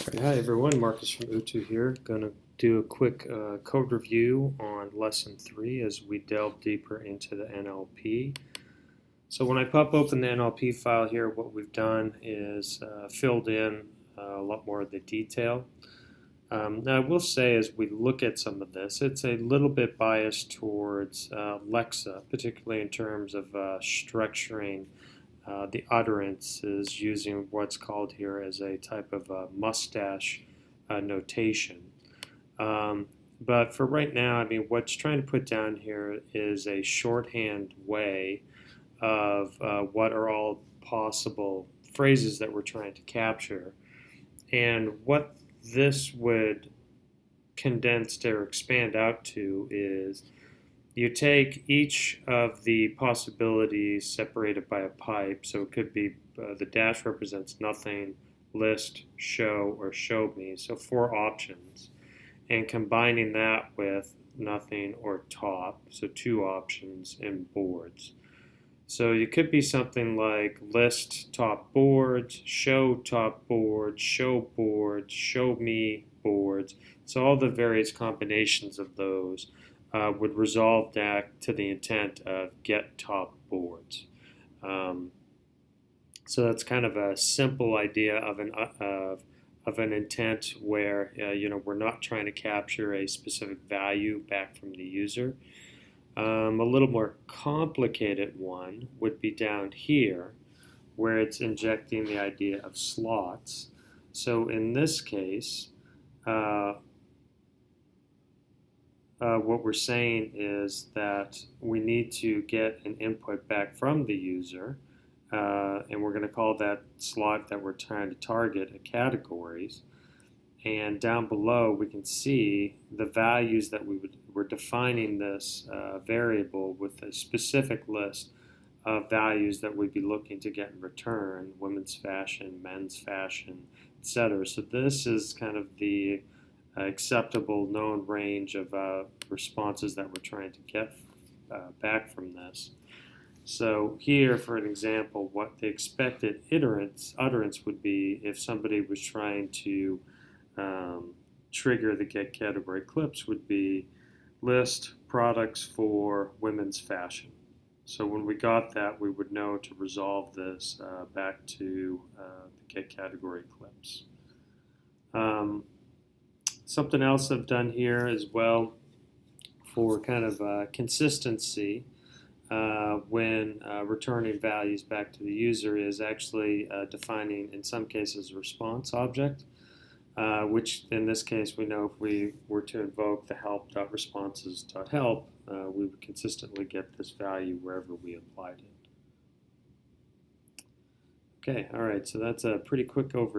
Hi everyone, Marcus from uTu here. Going to do a quick code review on lesson 3 as we delve deeper into the NLP. So when I pop open the NLP file here, what we've done is filled in a lot more of the detail. Now I will say as we look at some of this, it's a little bit biased towards Lexa, particularly in terms of structuring the utterances using what's called here as a type of mustache notation. But for right now, I mean, what's trying to put down here is a shorthand way of what are all possible phrases that we're trying to capture. And what this would condense or expand out to is you take each of the possibilities separated by a pipe, so it could be the dash represents nothing, list, show, or show me, so 4 options, and combining that with nothing or top, so 2 options, and boards. So you could be something like list top boards, show top boards, show me boards. So all the various combinations of those would resolve back to the intent of get top boards. So that's kind of a simple idea of an intent where we're not trying to capture a specific value back from the user. A little more complicated one would be down here where it's injecting the idea of slots. So in this case, what we're saying is that we need to get an input back from the user, and we're going to call that slot that we're trying to target a categories. And down below, we can see the values that we're defining this variable with a specific list of values that we'd be looking to get in return: women's fashion, men's fashion, etc. So this is kind of the acceptable known range of responses that we're trying to get back from this. So here, for an example, what the expected utterance would be if somebody was trying to trigger the get category clips would be list products for women's fashion. So when we got that, we would know to resolve this back to the get category clips. Something else I've done here as well for kind of consistency when returning values back to the user is actually defining, in some cases, a response object, which in this case we know if we were to invoke the help.responses.help, we would consistently get this value wherever we applied it. Okay, all right, so that's a pretty quick overview.